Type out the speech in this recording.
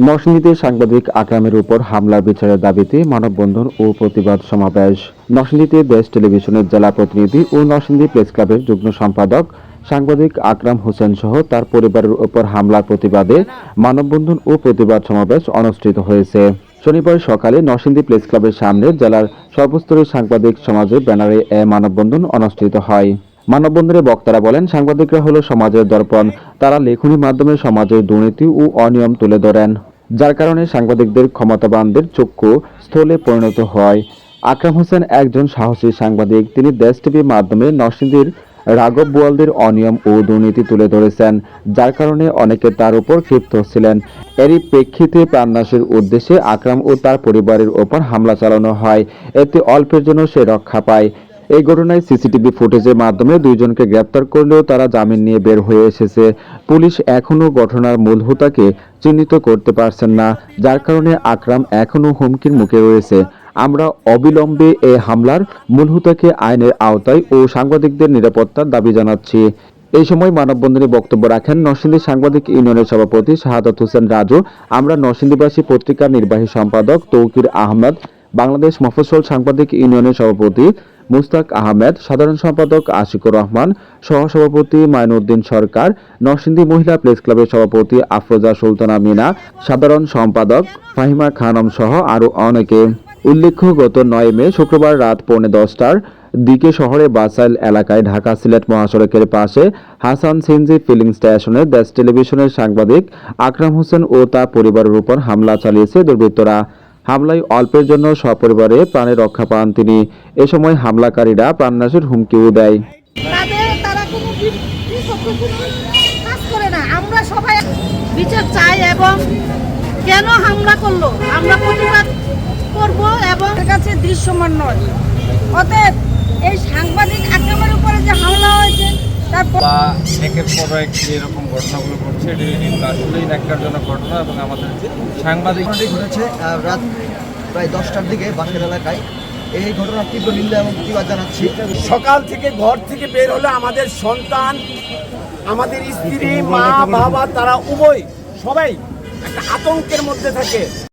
নরসিংদীতে সাংবাদিক আকরামের উপর হামলার বিচারের দাবিতে মানববন্ধন ও প্রতিবাদ সমাবেশ। নরসিংদীতে দেশ টেলিভিশনের জেলা প্রতিনিধি ও নরসিংদী প্রেস ক্লাবের যুগ্ম সম্পাদক সাংবাদিক আকরাম হোসেন সহ তার পরিবারের উপর হামলার প্রতিবাদে মানববন্ধন ও প্রতিবাদ সমাবেশ অনুষ্ঠিত হয়েছে। শনিবার সকালে নরসিংদী প্রেস ক্লাবের সামনে জেলার সর্বস্তরের সাংবাদিক সমাজের ব্যানারে এ মানববন্ধন অনুষ্ঠিত হয়। মানববন্ধনে বক্তারা বলেন, সাংবাদিকরা হলো সমাজের দর্পণ। তারা লেখনীর মাধ্যমে সমাজের দুর্নীতি ও অনিয়ম তুলে ধরেন, যার কারণে সাংবাদিকদের ক্ষমতাবানদের চক্ষু স্থলে পরিণত হয়। আকরাম হোসেন একজন সাহসী সাংবাদিক। তিনি দেশ টিভির মাধ্যমে নরসিংদীর রাঘব বোয়ালদের অনিয়ম ও দুর্নীতি তুলে ধরেছেন, যার কারণে অনেকে তার উপর ক্ষিপ্ত ছিলেন। এরই প্রেক্ষিতে প্রাণনাশের উদ্দেশ্যে আকরাম ও তার পরিবারের ওপর হামলা চালানো হয়। এতে অল্পের জন্য সে রক্ষা পায়। এই ঘটনায় সিসিটিভি ফুটেজের মাধ্যমে দুইজনকে গ্রেপ্তার করলেও তারা জামিন নিয়ে বের হয়ে এসেছে। পুলিশ এখনও ঘটনার মূল হোতাকে চিহ্নিত করতে পারছেন না, যার কারণে আকরাম এখনও হুমকির মুখে রয়েছে। আমরা অবিলম্বে এই হামলার মূল হোতাকে আইনের আওতায় ও সাংবাদিকদের নিরাপত্তার দাবি জানাচ্ছি। এই সময় মানববন্ধনে বক্তব্য রাখেন নরসিংদী সাংবাদিক ইউনিয়নের সভাপতি শাহাদাত হোসেন রাজু, আমরা নরসিংদীবাসী পত্রিকার নির্বাহী সম্পাদক তৌকির আহমেদ, বাংলাদেশ মফস্বল সাংবাদিক ইউনিয়নের সভাপতি মুস্তাক আহমেদ, সাধারণ সম্পাদক আশিকুর রহমান, সহসভাপতি মাইনুদ্দিন সরকার, নরসিংদী মহিলা প্রেস ক্লাবের সভাপতি আফরোজা সুলতানা মিনা, সাধারণ সম্পাদক ফাহিমা খানম সহ আরও অনেকে। উল্লেখ্য, গত 9 মে শুক্রবার রাত 10:15টার দিকে শহরে বাসাইল এলাকায় ঢাকা সিলেট মহাসড়কের পাশে হাসান সিএনজি ফিলিং স্টেশনে দেশ টেলিভিশনের সাংবাদিক আকরাম হোসেন ও তার পরিবারের উপর হামলা চালিয়েছে দুর্বৃত্তরা। হামলায় অল্পের জন্য সপরিবারে প্রাণে রক্ষা পান তিনি। এ সময় হামলাকারীরা প্রাণনাশের হুমকিও দেয়। তারা কোনো কাজ করে না। আমরা সবাই বিচার চাই এবং কেন হামলা করলো আমরা প্রতিবাদ করব এবং কাছে দৃশ্যমান নয়। অতএব এই সাংবাদিক আকরামের উপরে যে হামলা হয়েছে তারপর একের পর এক এরকম ঘটনাগুলো ঘটছে, এটি কিন্তু আসলেই ন্যাক্কারজনক ঘটনা এবং আমাদের সাংবাদিক ঘটেছে রাত প্রায় 10টার দিকে বাসের এলাকায়। এই ঘটনার তীব্র নিন্দা এবং প্রতিবাদ জানাচ্ছি। সকাল থেকে ঘর থেকে বের হলে আমাদের সন্তান, আমাদের স্ত্রী, মা, বাবা তারা উভয় সবাই একটা আতঙ্কের মধ্যে থাকে।